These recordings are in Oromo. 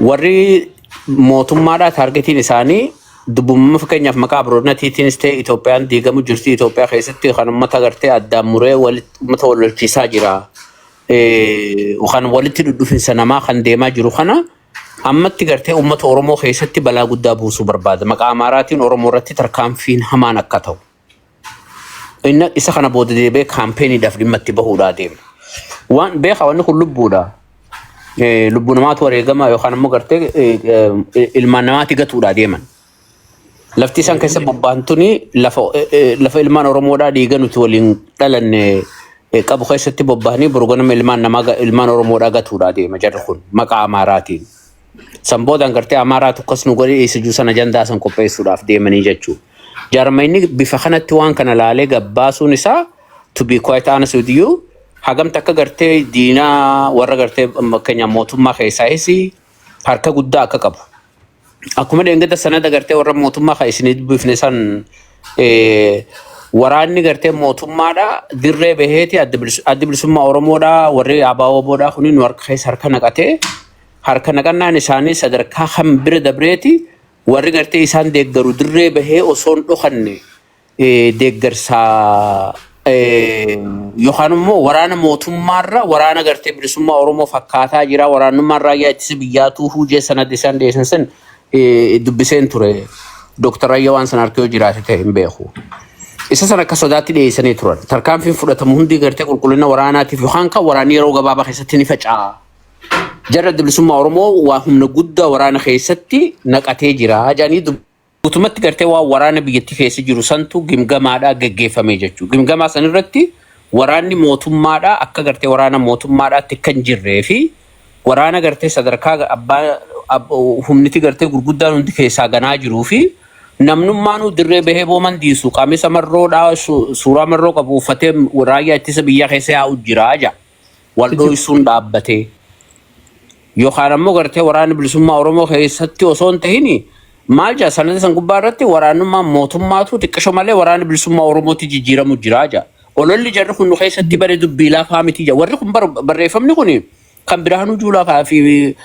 warri mootummaadhaa targetiin isaanii dubbummaa fakkeenyaaf maqaa biroonaatiitiin istee Itoophiyaan diigamu jirti Itoophiyaa keessatti kan uummata gartee addaan muree uummata walolchiisaa jira. Kan walitti dhudhufinsa namaa kan deemaa jiru kana ammatti gartee uummata Oromoo keessatti balaa guddaa buusuu barbaada. Maqaa Amaaraatiin Oromoo irratti tarkaanfiin hamaan akka ta'u. Inni isa kana booda deebee kaampeenidhaaf dhimma itti bahuudhaa deema. Waan beekaa wanni kun lubbuudha. Lubbuu namaatu wareegama yookaan immoo gartee ilmaan namaatti gatuudhaa deeman. Lafti isaan keessa bobbaantuni lafa ilmaan Oromoodhaa dhiiga nuti waliin dhalanne qabu keessatti bobbahanii burgonama ilmaan Oromoodhaa gatuudhaa deema jarri kun maqaa Amaaraatiin. Sanboodaan gartee Amaaraatu akkas nu godhee eessijuu sana jandaa san qopheessuudhaaf deemanii jechuudha. Jaarmayni bifa kanatti waan kana laalee gabbaasuun isaa to be quite honest with you hagamta akka gartee diinaa warra gartee Kenya mootummaa keessaayis harka guddaa akka qabu. Akkuma deengada sanada gartee warra mootummaa keessanii dubbifne san waraanni gartee mootummaadha dirree baheeti adda bilisummaa Oromoodha warri ABO'dha kuni nu harka naqatee harka naqannaan isaanii sadarkaa kan bira dabreeti warri gartee isaan deeggaru dirree bahee osoon dhokanne deeggarsaa yookaan immoo waraana mootummaarra waraana gartee bilisummaa Oromoo fakkaataa jira waraanummaan raayyaa ittisa biyyaatu hujee sanad isaan deessan san dubbiseen ture Dr. Ayyawaan san harkoo jiraate ta'e hin beeku. Isa sana akka sodaatti dhiyeessanii turan. Tarkaanfiin fudhatamu hundi gartee qulqullina waraanaatiif yookaan kan waraanni yeroo gabaabaa keessatti ni faca'a. Jarra bilisummaa Oromoo waa humna guddaa waraana keessatti naqatee jira. Jaanii guutumatti gartee waa waraana biyyatti keessa jiru santu gimgamaadhaa geggeeffamee jechuudha. Gimgamaa san irratti waraanni mootummaadhaa akka gartee waraana mootummaadhaatti kan jirree fi waraana gartee sadarkaa abbaa humniti gartee gurguddaan hundi keessaa ganaa jiruu fi namnummaanuu dirree bahee booman diisu qaamisa marroodhaa suuraa marroo qabu uffatee raayyaa ittisa biyyaa keessa yaa'u jira aja. Wal dho'isuun dhaabbatee. Yookaan ammoo gartee waraana bilisummaa Oromoo keessatti osoo hin ta'in maal jaa sanada san gubbaa irratti waraanummaan mootummaatu xiqqasho malee waraana bilisummaa Oromootti jijjiiramu jira aja. Ololli jarri kun nu keessatti bare dubbii laafaa miti jaa. Warri kun barreeffamni kun kan Biraanuu Juulaa fi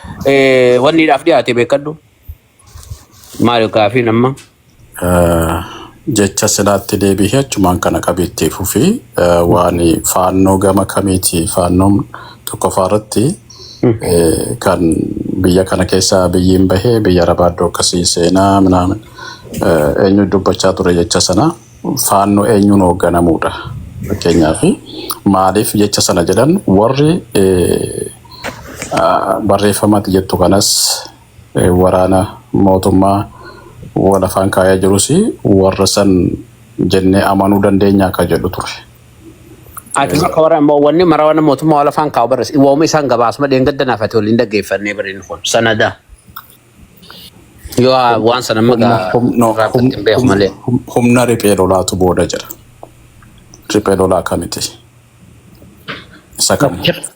wanniidhaaf dhiyaate beekadhu. Maal gaafii nama? Jecha silaatti deebi'ee achumaan kana qabeetteefuu fi waan faannoo gama kamiiti faannoon tokkoffaa irratti kan biyya kana keessa biyyiin bahee biyya Arabaaddoo akkasii seenaa minaamin eenyu dubbachaa ture jecha sana faannoo eenyuun hoogganamuudha. Fakkeenyaaf maaliif jecha sana jedhan warri barreeffamatti jettu kanas waraana mootummaa wal afaan kaayaa jirus warra san jennee amanuu dandeenya akka jedhu ture. Ati akka waraana wanni marawana mootummaa wal afaan kaa'u barreessa waa'uma isaan gabaasuma dheengadda naafate waliin dhaggeeffannee bareen kun sanada. Yoo waan sana magaa raabsatiin beeku malee. Humna riphee lolaatu booda jira. Riphee lolaa kamiti?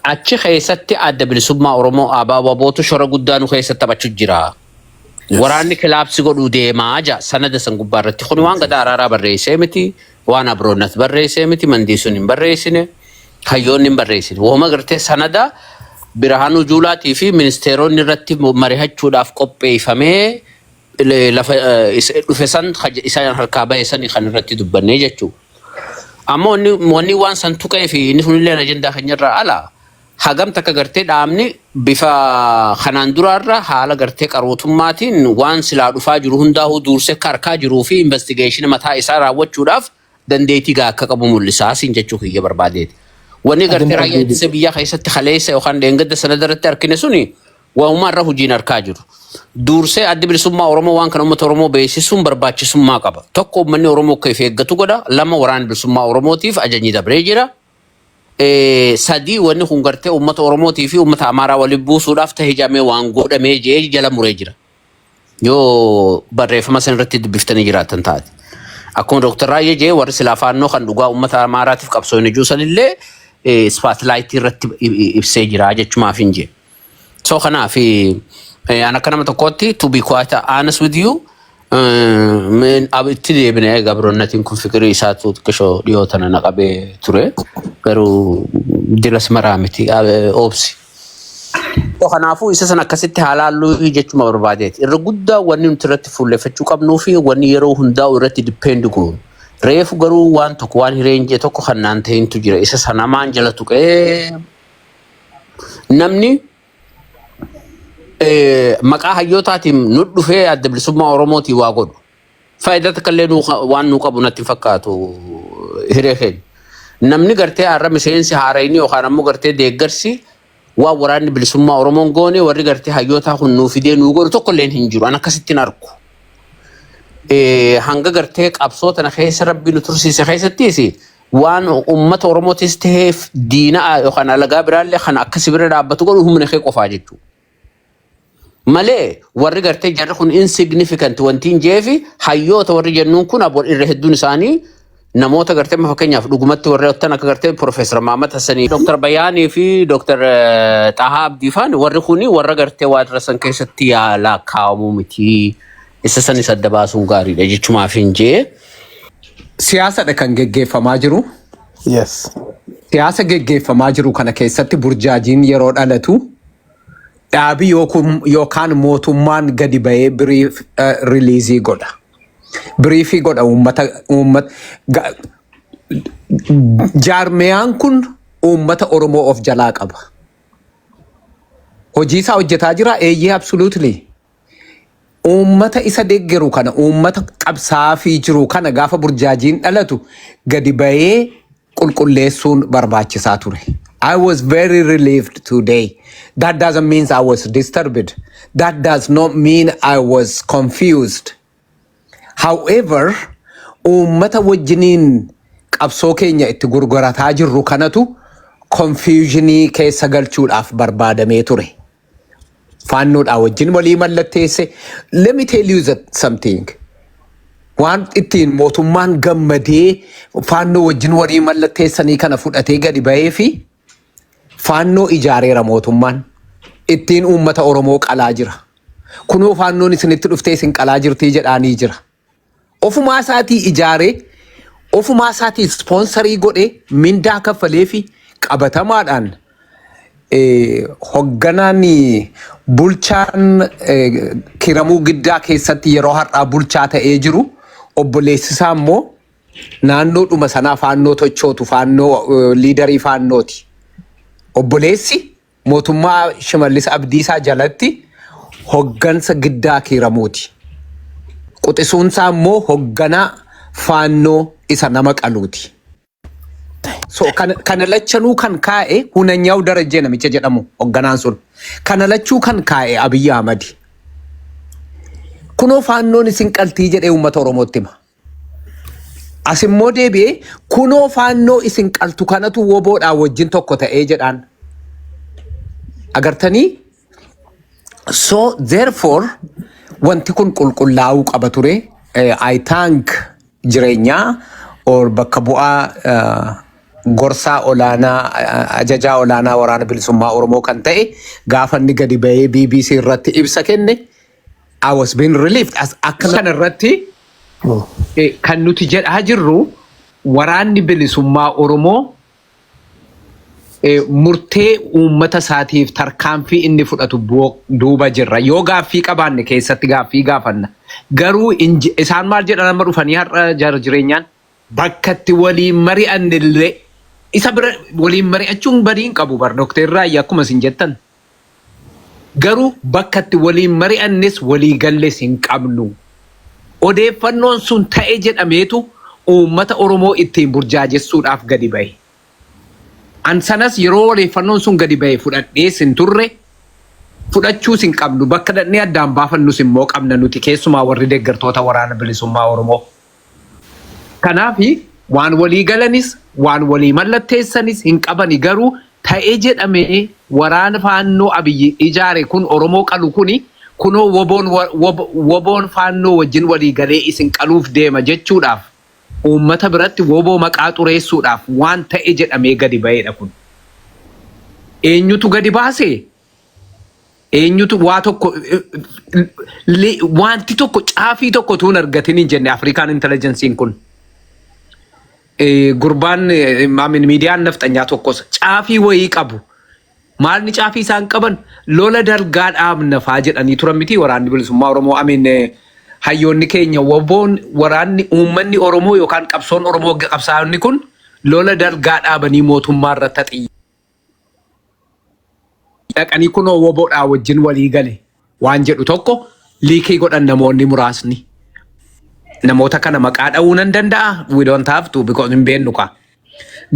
Achi keessatti adda bilisummaa Oromoo ABO'tu shora guddaa nu keessatti taphachuu jira. Waraanni kilaabsi godhuu deemaa jaa sanada san gubbaa irratti kun waan gada araaraa barreessee miti waan abroonnat barreessee miti mandiisuun hin barreessine hayyoonni hin barreessine wooma gartee sanada Biraanuu Juulaatii fi ministeeronni irratti mari'achuudhaaf qopheeffamee lafa dhufe san isaan harkaa bahe san kan irratti dubbannee jechuudha. Ammoo wanni waan san tuqee fi inni sunillee ajandaa keenyarraa ala hagam takka gartee dhaabni bifa kanaan duraarra haala gartee qarootummaatiin waan silaa dhufaa jiru hundaa'uu dursee harkaa jiruu fi investigeeshinii mataa isaa raawwachuudhaaf dandeettii akka qabu mul'isaa siin jechuu kiyya barbaadeeti. Wanni gartee raayyaa ittisa biyyaa keessatti kaleessa yookaan dheengadda sanada irratti argine suni waa'ummaa irra hojiin harkaa jiru. Dursee adda bilisummaa Oromoo waan kana uummata Oromoo beeksisuun barbaachisummaa qaba. Tokko uummanni Oromoo akka of eeggatu godha. Lama waraana bilisummaa Oromootiif ajajni dabree jira. Sadii wanni kun gartee uummata Oromootii fi uummata Amaaraa waliin buusuudhaaf tahijamee waan godhamee jee jala muree jira. Yoo barreeffama san irratti dubbiftanii jiraatan taate. Akkuma Dr. Raayyee jee warri silaa faannoo kan dhugaa uummata Amaaraatiif qabsoo inni juusan illee spaatilaayitii irratti ibsee jira jechumaaf hin jee. So kanaaf ana kana nama tokkotti to be quite honest with you men abitti deebinee gabroonnatiin kun fikirii isaatu xiqqoo dhiyootana naqabee ture garuu diras maraa miti obsi. So kanaafuu isa sana akkasitti haalaallu jechuma barbaadeeti. Irra guddaa wanni nuti irratti fuulleffachuu qabnuu fi wanni yeroo hundaa irratti dipendi goonu. Reefu garuu waan tokko waan hireenjee tokko kan naan ta'intu jira. Isa sana maan jala tuqee namni maqaa hayyootaatiin nu dhufee adda bilisummaa Oromootii waa godhu. Faayidaa takkallee waan nu qabu natti fakkaatu hiree keenya. Namni gartee har'a miseensi haarayni yookaan ammoo gartee deeggarsi waan waraanni bilisummaa Oromoon goone warri gartee hayyootaa kun nuu fidee nuu godhu tokkolleen hin jiru. An akkasittiin argu. Hanga gartee qabsoo tana keessa rabbi nu tursiise keessattis waan uummata Oromootis ta'eef diina yookaan alagaa biraallee kan akkasi bira dhaabbatu godhu humna kee qofaa jechuudha. Malee warri gartee jarri kun insignificant wanti hin jeefi hayyoota warri jennuun kun irra hedduun isaanii namoota gartee fakkeenyaaf dhugumatti warri ottan akka gartee Profeesar Mahammad Hassanii, Dr. Bayaanii fi Dr. Xahaa Abdiifaan warri kuni warra gartee waa dirasan keessatti yaalaa kaa'amuu miti. Isa sanis adda baasuun gaariidha jechumaaf hin jee. Siyaasadha kan geggeeffamaa jiru. Yes. Siyaasa geggeeffamaa jiru kana keessatti burjaajiin yeroo dhalatu dhaabii yookaan mootummaan gadi ba'ee biriif riliizii godha. Biriifii godha uummata jaarmeyaan kun uummata Oromoo of jalaa qaba. Hojii isaa hojjetaa jira eeyyee absolutely. Uummata isa deeggaru kana uummata qabsaafii jiru kana gaafa burjaajiin dhalatu gadi ba'ee qulqulleessuun barbaachisaa ture. I was very relieved today. That doesn't mean I was disturbed. That does not mean I was confused. However, uummata wajjiniin qabsoo keenya itti gurgurataa jirru kanatu confusionii keessa galchuudhaaf barbaadamee ture. Faannoodhaa wajjin walii mallatteesse. Let me tell you something. Waan ittiin mootummaan gammadee faannoo wajjin walii mallatteessanii kana fudhatee gadi ba'ee fi faannoo ijaareera mootummaan ittiin uummata Oromoo qalaa jira. Kunoo faannoon isinitti dhuftee isin qalaa jirtii jedhaanii jira. Ofumaa isaatii ijaaree, ofumaa isaatii sponsorii godhee mindaa kaffalee fi qabatamaadhaan hogganaan bulchaan Kiramuu Giddaa keessatti yeroo har'aa bulchaa ta'ee jiru obboleessisaa immoo naannoodhuma sanaa faannoo tochootu faannoo liidarii faannooti. Obboleessi mootummaa Shimallis Abdiisaa jalatti hoggansa Giddaa Kiramuuti. Quxisuunsaa immoo hogganaa faannoo isa nama qaluuti. So kana lachanuu kan kaa'e Hunanyaa'u Darajjee namicha jedhamu hogganaan sun. Kana lachuu kan kaa'e Abiyyi Ahmad. Kunoo faannoon isin qaltii jedhee uummata Oromootti hima. Asimmoo deebi'ee kunoo faannoo isin qaltu kanatu woboodhaa wajjin tokko ta'ee jedhaan. Agartanii? So therefore wanti kun qulqullaa'uu qaba ture. I thank jireenyaa or bakka bu'aa gorsaa olaanaa ajajaa olaanaa waraana bilisummaa Oromoo kan ta'e gaafa inni gadi ba'ee BBC irratti ibsa kenne I was being relieved as akka kana irratti kan nuti jedhaa jirru waraanni bilisummaa Oromoo murtee uummata isaatiif tarkaanfii inni fudhatu duuba jirra. Yoo gaaffii qabaanne keessatti gaaffii gaafanna. Garuu isaan maal jedhan amma dhufanii har'a jireenyaan bakkatti waliin mari'annillee isa bira waliin mari'achuun badiin qabu bar Dr. Raayyaa akkuma isin jettan. Garuu bakkatti waliin mari'annes walii galles hin qabnu. Odeeffannoon sun ta'e jedhameetu uummata Oromoo ittiin burjaajessuudhaaf gadi ba'e. Ansanas yeroo odeeffannoon sun gadi ba'e fudhadhee sin turre fudhachuus hin qabnu bakka dhaqnee addaan baafannus immoo qabna nuti keessumaa warri deeggartoota waraana bilisummaa Oromoo. Kanaafi waan walii galanis waan walii mallatteessanis hin qabani garuu ta'ee jedhamee waraana faannoo Abiyyi ijaare kun Oromoo qalu kuni kunoo woboon faannoo wajjin walii galee isin qaluuf deema jechuudhaaf uummata biratti woboo maqaa xureessuudhaaf waan ta'e jedhamee gadi ba'eedha kun. Eenyutu gadi baasee? Eenyutu waa tokko wanti tokko caafii tokko tuun argatin hin jenne Afrikaan Intelligensiin kun. Gurbaan miidiyaan nafxanyaa tokkos caafii wayii qabu. Maalni caafii isaan qaban lola dalgaa dhaabna faa jedhanii turan miti waraanni bilisummaa Oromoo hayyoonni keenya waboon waraanni uummanni Oromoo yookaan qabsoon Oromoo qabsaa'onni kun lola dalgaa dhaabanii mootummaa irratti dhaqanii kunoo waboodhaa wajjin walii gale waan jedhu tokko liikii godhan namoonni muraasni. Namoota kana maqaa dha'uu nan danda'a. We don't have to because hin beeknu kaa.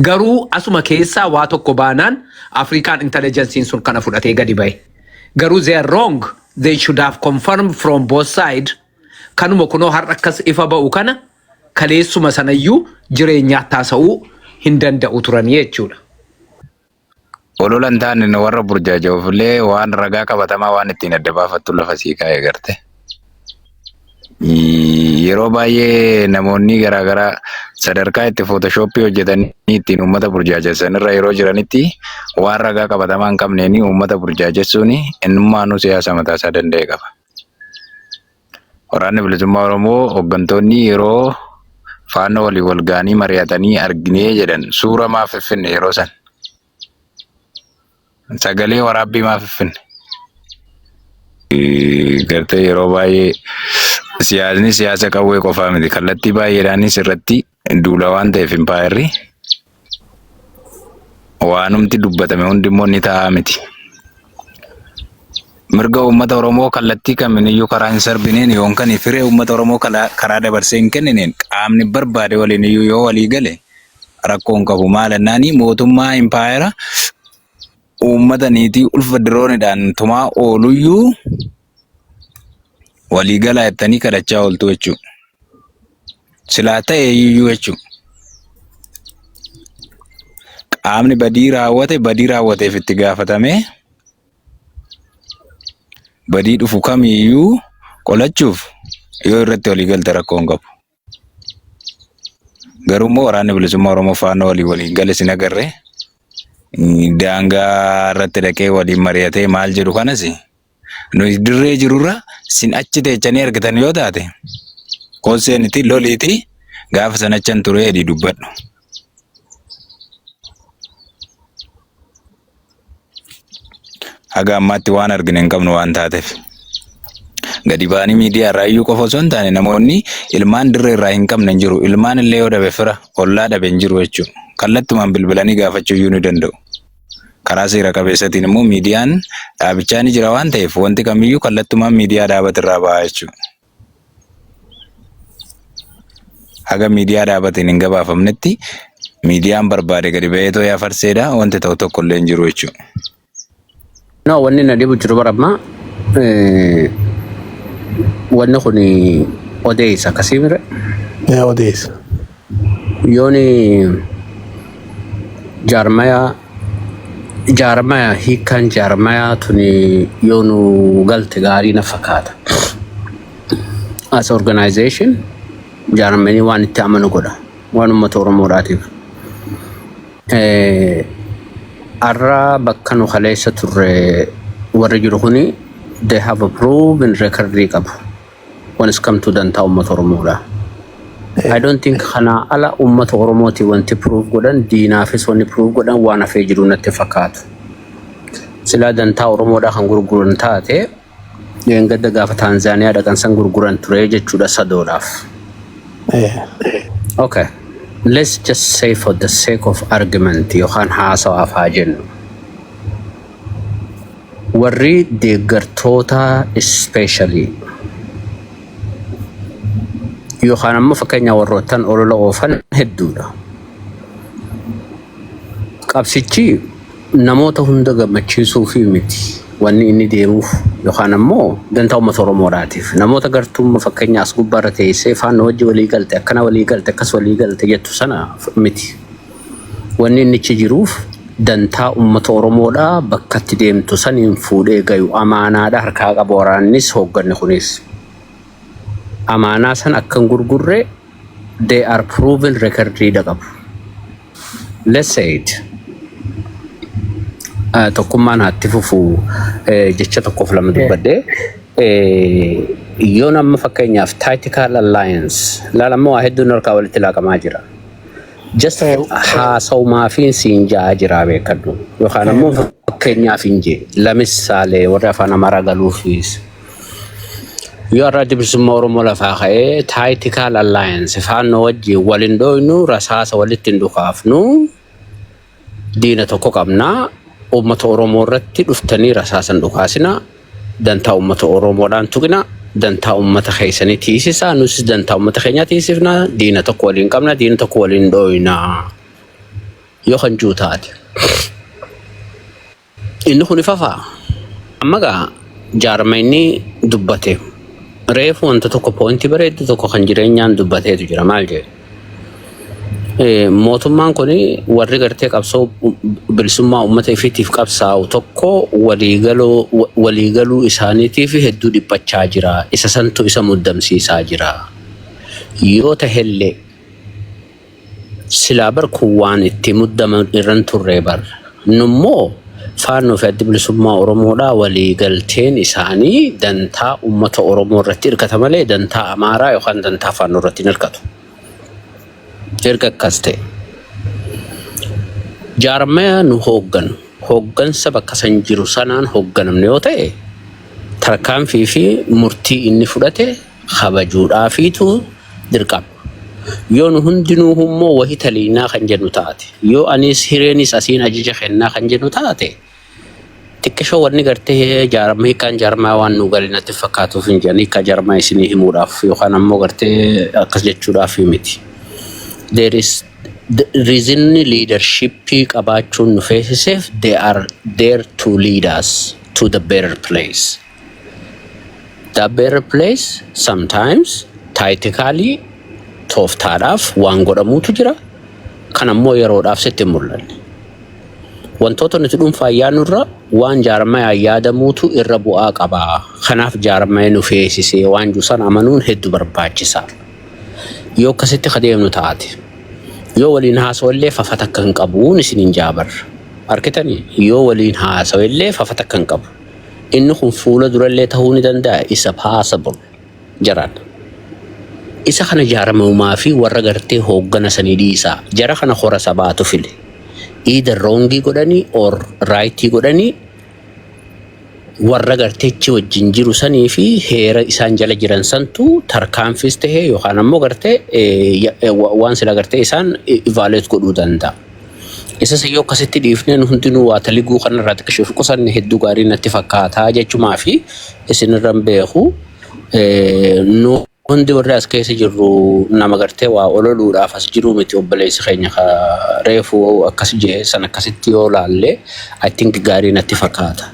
Garuu asuma keessaa waa tokko baanaan African intelligence sun kana fudhatee gadi bahe. Garuu they are wrong. They should have confirmed from both sides. Kanuma kunoo har'a akkas ifa ba'u kana kaleessuma sanayyuu jireenyaa taasa'uu hin danda'u turanii jechuudha. Ololan taane warra burjaajoofillee waan ragaa qabatamaa waan ittiin adda baafattu lafa sii kaa'ee garte. Yeroo baay'ee namoonni garaagaraa sadarkaa itti footooshooppii hojjetanii ittiin uummata burjaajessan irra yeroo jiranitti waan ragaa qabatamaa hin qabneeni uummata burjaajessuun innummaanuu siyaasa mataasaa danda'e qaba. Waraanni bilisummaa Oromoo hooggantoonni yeroo faana walii wal ga'anii mari'atanii arginee jedhan suura maaf finne yeroo san. Sagalee waraabbii maaf finne. Gartee yeroo baay'ee siyaasni siyaasa qawwee qofaa miti. Kallattii baay'eedhaanis irratti duula waan ta'eef impaayirri waanumti dubbatame hundimmoo ni ta'a miti. Mirga uummata Oromoo kallattii kamiiniyyuu karaa hin sarbineen yookaan firee uummata Oromoo karaa dabarsee hin kennineen qaamni barbaade waliiniyyuu yoo walii gale rakkoon qabu maalannaanii mootummaa impaayira uummata niitii ulfa diroonidhaan tumaa ooluyyuu walii galaa jettanii kadhachaa ooltu jechuudha. Silaa ta'e iyyuu jechuudha. Qaamni badii raawwateef itti gaafatamee badii dhufu kamiyyuu qolachuuf yoo irratti walii galte rakkoon qabu. Garuu immoo waraanni bilisummaa Oromoo faana walii gale sin agarree daangaa irratti dhaqee waliin mari'atee maal jedhu kanas nuyi dirree jirurra sin achi teechanii argitan yoo taate koonseeniti loliiti gaafa sanachan ture hedii dubbadhu. Haga ammaatti waan argine hin qabnu waan taateef. Gadi ba'anii miidiyaa irraa iyyuu qofa osoo hin taane namoonni ilmaan dirree irraa hin qabne hin jiru. Ilmaan illee yoo dhabe fira ollaa dhabe hin jiru jechuudha. Kallattumaan bilbilanii gaafachuu iyyuu ni danda'u. Karaa seera qabeessatiin immoo miidiyaan dhaabichaa ni jira waan ta'eef wanti kamiyyuu kallattumaan miidiyaa dhaabatirraa ba'a jechuudha. Haga miidiyaa dhaabatiin hin gabaafamnetti miidiyaan barbaade gadi ba'eetoo yaa farseedha wanti ta'u tokko illee hin jiru jechuudha. No, wanni na dhibu jiru barammaa wanni kun odeessa akkasii mire? Odeessa. Yooni jaarmaya hiikan jaarmaya tuni yoonu galte gaarii na fakkaata. As organization jaarmanii waan itti amanu godha waan uummata Oromoodhaatiif. Arra bakka nu kaleessa turre warri jiru kuni they have a proven record qabu when it's come to dantaa uummata Oromoodha. I don't think kana ala uummata Oromooti wanti proof godhan diinaafis wanni proof godhan waan hafee jiru natti fakkaatu. Sila dantaa Oromoodha kan gurguran taate gadda gaafa Tanzaaniyaa dhaqan san gurguran ture jechuudha sadoodhaaf. Okay. Let's just say for the sake of argument, yookaan haasawaaf haa jennu. Warri deeggartoota especially yookaan ammoo fakkeenya warroottan olola oofan hedduudha. Qabsichi namoota hunda gammachiisuufi miti wanni inni deemuuf yookaan ammoo dantaa uummata Oromoodhaatiif. Namoota gartuumma fakkeenya as gubbaarra teessee faana wajji walii galte akkana walii galte akkas walii galte jettu sana miti. Wanni inni achi jiruuf dantaa uummata Oromoodhaa bakka itti deemtu saniin fuudhee gayu amaanaadha harkaa qaba waraannis hoogganni kunis. Amaanaa san akkan gurgurre they are proven recordii qabu. Let's say it. Tokkummaan haatti fufu jecha tokkoof lama dubbadde yoo nama fakkeenyaaf tactical alliance laalammoo waa hedduun harkaa walitti laaqamaa jira. just haasawumaa fi siin jaa jira beekadhu yookaan ammoo fakkeenyaaf hin jee lamisaalee warra afaan amaaraa galuufis yoo irraa bilisummaa Oromoo lafaa ka'ee tactical alliance faannoo wajjin waliin dhooynu rasaasa walitti hin dhukaafnu diina tokko qabnaa uummata Oromoo irratti dhuftanii rasaasan dhukaasina dantaa uummata Oromoodhaan tuqina dantaa uummata keessanii tiisisa nus dantaa uummata keenyaa tiisifna diina tokko waliin qabna diina tokko waliin dhooyna yoo kan juutaate inni kun ifafaa amma gaa jaarmayni dubbate reefu wanta tokko pointi bareedu tokko kan jireenyaan dubbateetu jira maal jedhe mootummaan kun warri gartee qabsoo bilisummaa uummata ifiitiif qabsaa'u tokko waliigaluu isaaniitiif hedduu dhiphachaa jira isa santu isa muddamsiisaa jira yoo tahelle silaa bar kun waan itti muddaman irran turree bar nummoo faannoo fi addi bilisummaa Oromoodhaa waliigalteen isaanii dantaa uummata Oromoo irratti hirkata malee dantaa Amaaraa yookaan dantaa faannoo irratti hin hirkatu. Erga akkas ta'e jaarmaya nu hooggansa bakka san jiru sanaan hoogganamne yoo ta'e tarkaanfii fi murtii inni fudhate kabajuudhaafiitu dirqama. Yoo nu hundinuu immoo wahii taliinaa kan jennu taate yoo anis hireenis asiin ajaja kennaa kan jennu taate xiqqishoo wanni gartee jaarmaya kan jaarmaya waan nu galinatti fakkaatuuf hin jenni ka jaarmaya isinii himuudhaaf yookaan ammoo gartee akkas jechuudhaaf miti. There is the reason leadership qabachun nufeesisef they are there to lead us to the better place. The better place sometimes tactically tooftaadhaaf waan godhamuutu jira kan ammoo yeroodhaaf sitti mul'anne wantoota nuti dhuunfaa yaadnurra waan jaarmaya yaadamuutu irra bu'aa qaba kanaaf jaarmaya nufeesisee waan juusan amanuun hedduu barbaachisaa yoo akkasitti kadeemnu taate yoo waliin haasawallee fafata kan qabuun isinin jaabar arkitanii yoo waliin haasawallee fafata kan qabu inni kun fuula durallee ta'uu ni danda'a isa possible jaraan isa kana jaarmamumaa fi warra gartee hooggana sanii dhiisaa jara kana hora sabaatu file either wrongi godhanii or rightii godhanii warra garteechi wajjin jiru sanii fi heera isaan jala jiran santu tarkaanfis ta'e yookaan ammoo gartee waan sila gartee isaan evaluate godhuu danda'a. Isa sayyoo akkasitti dhiifnee hundinuu waa taliguu kanarraa xiqqishuuf qusanne hedduu gaarii natti fakkaataa jechumaa fi isinirran beeku hundi warri as keessa jirru nama gartee waa ololuudhaaf as jiru miti obboleessi keenya reefu akkas jee san akkasitti yoo laalle I think gaarii natti fakkaata.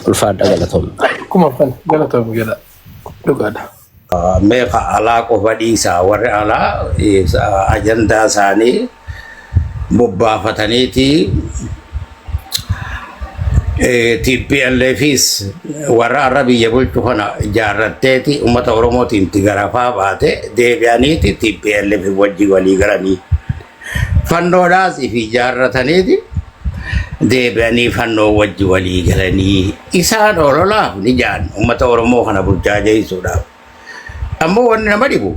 Ulfaadha galatoom. Kuma fan galatoom gala dhugaadha. Meeqa alaa qofa dhiisaa warri alaa ajandaa isaanii bobbaafataniiti TPLFis warra arra biyya bulchu kana ijaarratteeti uummata Oromootiin tigarafaa baate deebi'aniiti TPLF wajji walii galanii fannoodhaas ifi ijaarrataniiti deebi'anii fannoo wajji walii galanii isaan ololaaf ni jaan uummata Oromoo kana bulchaa jechuudhaaf ammoo wanni nama dhibu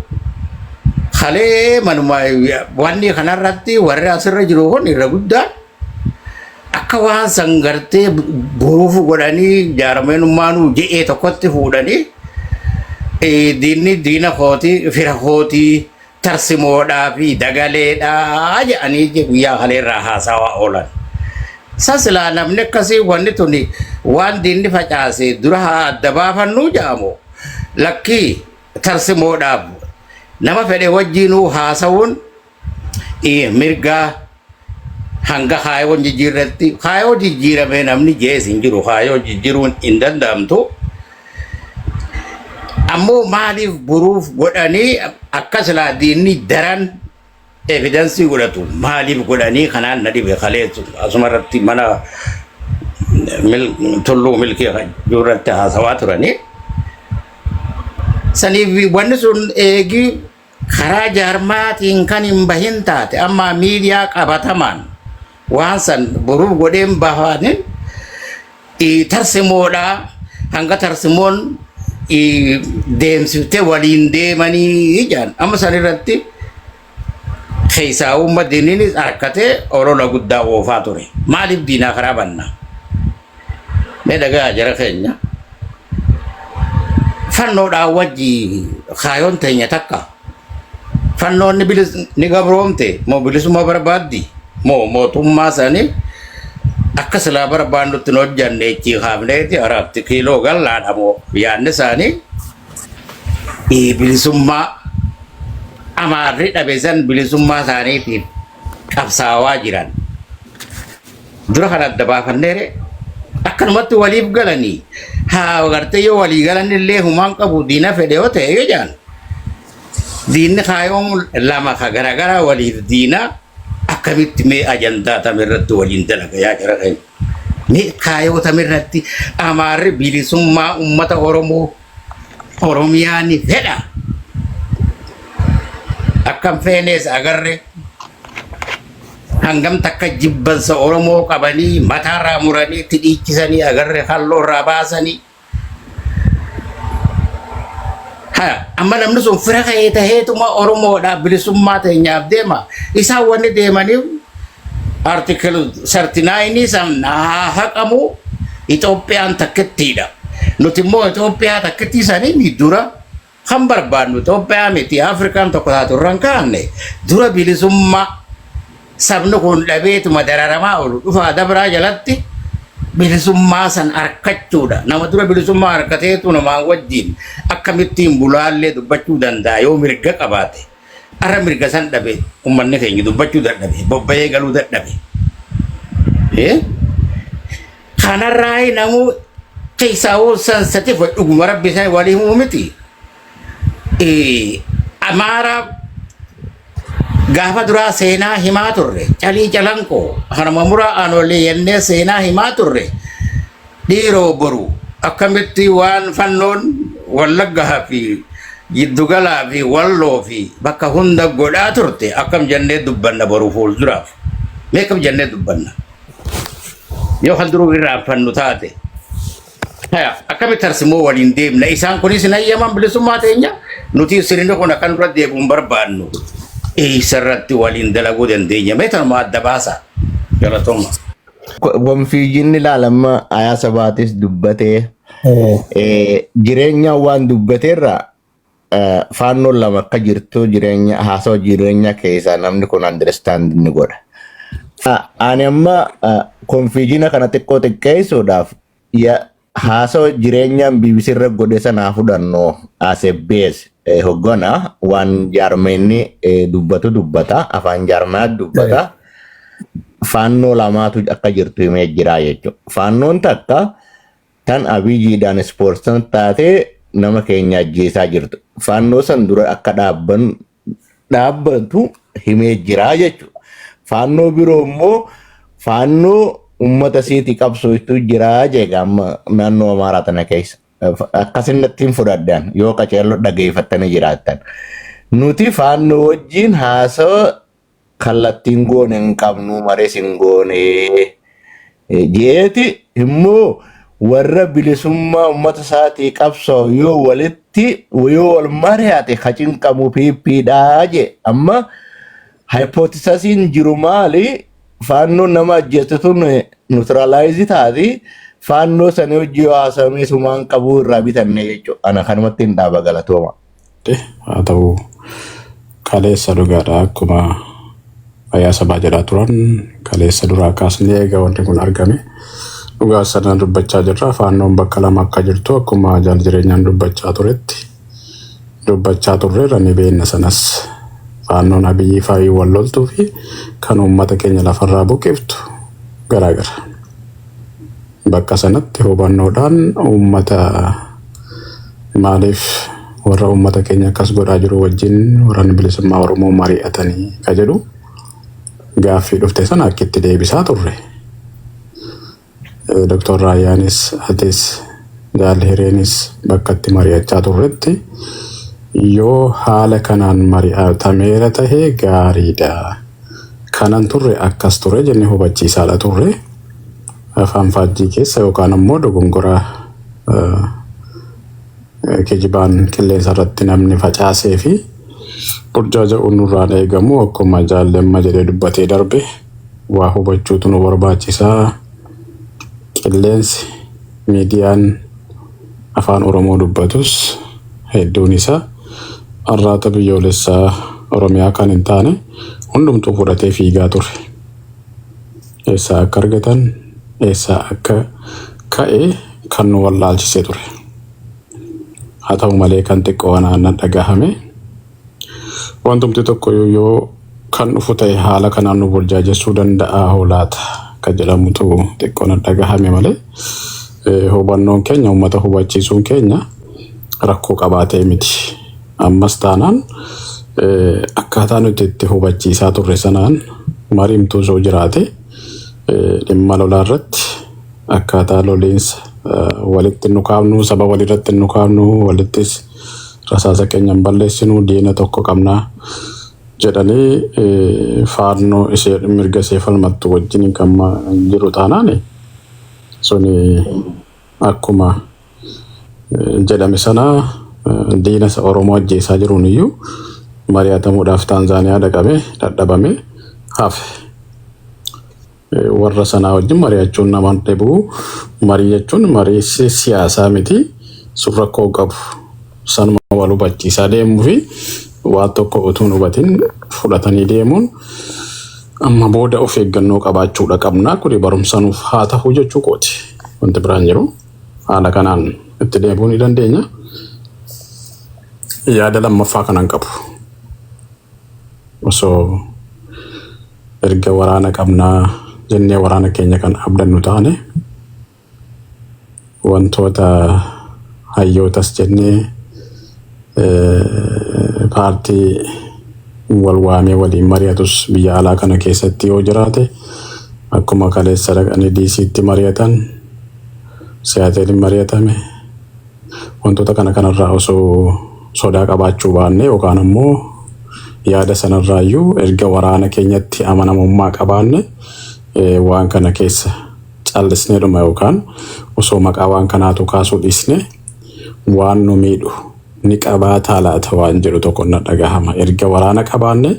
halee manuma wanni kanarratti warri asirra jiru kun irra guddaan akka waan sangartee buruuf godhanii jaarmeenummaanuu je'ee tokkotti fuudhanii diinni diina kootii fira kootii tarsimoodhaa fi dagaleedhaa jedhanii guyyaa kaleerraa haasawaa oolan. Sasilaa namni akkasii wanni tuni waan diinni facaase dura haa adda baafannuu jedhamu lakkii tarsimoodhaaf nama fedhe wajjiinuu haasawuun mirgaa hanga kaayoo jijjiirratti kaayoo jijjiirame namni jees hin jiru kaayoo jijjiiruun hin danda'amtu ammoo maaliif buruuf godhanii akkas laa diinni daran evidensii godhatu maaliif godhanii kanaan na dhibe kaleessu asumarratti mana tulluu milkii jirratti haasawaa turanii saniif wanni sun eegi karaa jaarmaatiin kan hin bahin taate amma miidiyaa qabatamaan waan san buruuf godheen bahanin tarsimoodha hanga tarsimoon deemsifte waliin deemanii jaan amma san irratti Keessaa uummatni harkatee olola guddaa oofaa ture. Maaliif diinaa karaa banna? Mee dhagaa jara keenya. Fannoodhaan wajji kaayoon teenya takka. Fannoonni ni gabroomte moo bilisummaa barbaaddi moo mootummaa isaanii akka silaa barbaannutti hin hojjanne ichi haafneeti araatti kiiloo gallaadha moo yaadni isaanii bilisummaa amaarri dhabeessan bilisummaa isaaniitiif qabsaawaa jiran. Dura kan adda baafanneere akkanumatti waliif galanii haa gartee yoo walii galan illee humaan qabu diina fedhe yoo ta'e yoo jaan. Diinni kaayoon lama ka garagara waliif diina akkamitti mee ajandaa tamirratti waliin dalaga yaa jara keenya. Mee kaayoo tamirratti amaarri bilisummaa uummata Oromoo Oromiyaan fedha. Akkam feenes agarre hangam takka jibbansa Oromoo qabanii mataarraa muranii itti dhiichisanii agarre halloorraa baasanii. Amma namni sun fira ka'ee taheetuma Oromoodhaaf bilisummaa teenyaaf deema. Isaan wanni deemaniif artikil 39 san haqamu Itoophiyaan takkittiidha. Nuti immoo Itoophiyaa takkittii sanii dura kan barbaadnu Itoophiyaa miti Afrikaan tokko taatu irraan kaanne dura bilisummaa sabni kun dhabeetuma dararamaa oolu dhufaa dabraa jalatti bilisummaa san harkachuudha. Nama dura bilisummaa harkateetu namaan wajjin akkamittiin bulaallee dubbachuu danda'a yoo mirga qabaate. Arra mirga san dhabe uummanni keenya dubbachuu dadhabe bobba'ee galuu dadhabe. Kanarraa namuu keessaa san sati dhuguma rabbi isaa walii uumiti. Amaara gaafa duraa seenaa himaa turre calii calankoo harma muraa aanolee yennee seenaa himaa turre dhiiroo boru akkamitti waan fannoon wallaggaa fi giddugalaa fi walloo fi bakka hunda godhaa turte akkam jennee dubbanna boru fuulduraaf meeqam jennee dubbanna yoo kan duruu irraa fannu taate akkamitti tarsimoo waliin deemna isaan kunis hin ayyaman bilisummaa teenya nuti sirni kun akkan dura deebi'uun barbaannu. Isarratti waliin dalaguu dandeenya meetanuma adda baasa galatoma. Wanfiijinni ilaalama ayaa sabaatis dubbatee jireenya waan dubbateerra faannoon lama akka jirtu jireenya haasawaa jireenya keessaa namni kun understand ni godha. Ani amma konfiijina kana xiqqoo xiqqeessuudhaaf haasawaa jireenyaan BBC irra godhe sanaa fudhannoo as a base. Hoggana waan jaarmenni dubbata afaan jaarmaa dubbata faannoo lamaatu akka jirtu himee jira jechuudha. Faannoon takka tan abiyyiidhaan ispoortiin taate nama keenya ajjeesaa jirtu. Faannoo san dura akka dhaabbatu himee jira jechuudha. Faannoo biroo immoo faannoo uummata siitii qabsootu jira jechuudha naannoo Amaaraa tana keessa. Akkasitti fudhadhaan yoo qaceelloo dhageeffatanii jiraatan. Nuti faannoo wajjin haasawaa kallattiin goone hin qabnu marees hin goone. Jeeti immoo warra bilisummaa uummata isaatii qabsoo yoo wal mari'ate hacin qabu piippiidhaa je amma hypothesisiin jiru maali faannoo nama ajjeestutu neutralize taati. Faannoo sanii hojii haasamee sumaan qabuu irraa bitanne jechuudha. Ana kanumatti hin dhaaba galatooma. Haa ta'u kaleessa dhugaadha akkuma fayyaa sabaa jedhaa turan kaleessa duraa kaasnee egaa wanti kun argame dhugaa sanaan dubbachaa jirra. Faannoon bakka lama akka jirtu akkuma jaal jireenyaan dubbachaa turreerra ni beekna sanas faannoon abiyyii faayii wal loltuu fi kan uummata keenya lafarraa buqqiftu garaagara. Bakka sanatti hubannoodhaan uummata maaliif warra uummata keenya akkas godhaa jiru wajjin waraanni bilisummaa Oromoo mari'atanii ka jedhu gaaffii dhufte sana akkitti deebisaa turre. Dr. Raayyaanis atis Jaal Hireenis bakka itti mari'achaa turretti yoo haala kanaan mari'atameera tahee gaariidha. Kanan turre akkas ture jennee hubachiisaadha turre. Afaan faajjii keessa yookaan ammoo dogongora kijibaan qilleensa irratti namni facaasee fi burjaaja unurraan eegamu akkuma jaallemma jedhee dubbatee darbe waa hubachuutu nu barbaachisaa. Qilleensi miidiyaan afaan Oromoo dubbatus hedduun isaa arraata biyyoolessaa Oromiyaa kan hin taane hundumtuu fudhatee fiigaa ture. Eessaa akka argatan, eessaa akka ka'e kan nu wallaalchisee ture. Haa ta'u malee kan xiqqoo aannan dhagahame wantumti tokko yoo kan dhufu ta'e haala kanaan nu burjaajessuu danda'a hoolaata kan jedhamutu xiqqoon dhagahame malee hubannoon keenya uummata hubachiisuun keenya rakkoo qabaatee miti. Ammas taanaan akkaataa nuti itti hubachiisaa turre sanaan mariimtuu soo jiraate dhimma lolaa irratti akkaataa loliinsa walitti nu kaafnu saba walirratti nu kaafnu walittis rasaasa keenyan balleessinu diina tokko qabnaa jedhanii faannoo ishee mirga ishee falmattu wajjin kan jiru taanaan suni akkuma jedhame sana diina Oromoo ajjeesaa jiruun iyyuu mari'atamuudhaaf Taanzaaniyaa dhaqame dadhabame hafe. Warra sanaa wajjin mari'achuun nama dhibu. Marii jechuun marii siyaasaa miti sun rakkoo qabu sanuma wal hubachiisaa deemuu fi waan tokko utuu hubatiin fudhatanii deemuun amma booda of eeggannoo qabaachuudha qabnaa kuni barumsa nuuf haa ta'u jechuu kooti. Wanti biraan jiru haala kanaan itti deemuu ni dandeenya. Yaada lammaffaa kanan qabu. Osoo erga waraana qabnaa jennee waraana keenya kan abdannu taane wantoota hayyootas jennee paartii wal waamee waliin mari'atus biyya alaa kana keessatti yoo jiraate akkuma kaleessa dhaqanii DC'tti mari'atan Siyaateeliin mari'atame wantoota kanarraa osoo sodaa qabaachuu baanne yookaan ammoo yaada sanarraayyuu erga waraana keenyatti amanamummaa qabaanne waan kana keessa callisnee dhuma yookaan osoo maqaa waan kanaatu kaasuu dhiisne waan nu miidhu ni qabaataa laata waan jedhu tokko na dhagahama. Erga waraana qabaanne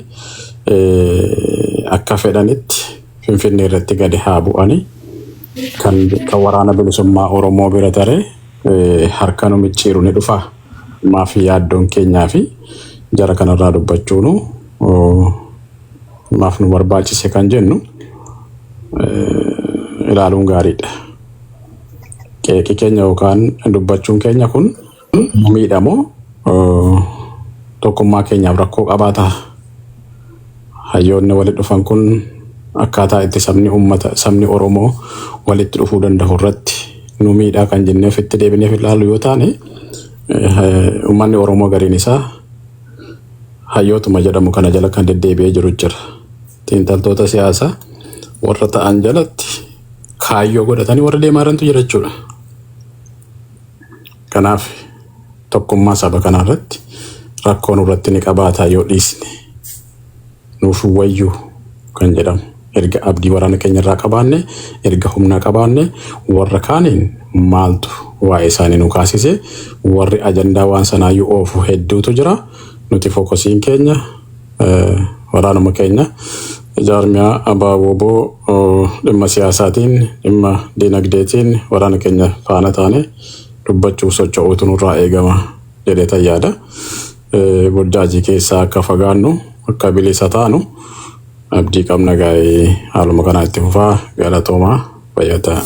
akka fedhanitti Finfinnee irratti gadi haa bu'anii kan waraana bilisummaa Oromoo bira taree harka nu micciiru ni dhufa. Maafi yaaddoon keenyaa fi jara kanarraa dubbachuunu maaf nu barbaachise kan jennu ilaaluun gaariidha. Qeeqi keenya yookaan dubbachuun keenya kun miidhamoo tokkummaa keenyaaf rakkoo qabaata. Hayyoonni walitti dhufan kun akkaataa itti sabni Oromoo walitti dhufuu danda'u irratti nu miidhaa kan jenneef itti deebineef ilaalu yoo taane uummanni Oromoo gariin isaa hayyootuma jedhamu kana jala kan deddeebi'ee jiru jira. Xiinxaltoota siyaasaa warra ta'an jalatti kaayyoo godhatanii warra deemaa jirantu jira jechuudha. Kanaaf tokkummaa saba kanarratti rakkoon irratti ni qabaata yoo dhiisne nuuf wayyuu kan jedhamu erga abdii waraana keenyarraa qabaanne erga humna qabaanne warra kaaniin maaltu waa'ee isaanii nu kaasise warri ajandaa waan sanaayyuu oofu hedduutu jira. Nuti fookasiin keenya waraanuma keenya jaarmiyaa abaaboo dhimma siyaasaatiin dhimma dinagdeetiin waraana keenya faana taane dubbachuuf socho'uutu nurraa eegama jedhee tayyaada. Burjaajii keessaa akka fagaannu akka bilisa taanu abdii qabna gaa'ee haaluma kanaa itti fufaa galatoomaa fayyataa.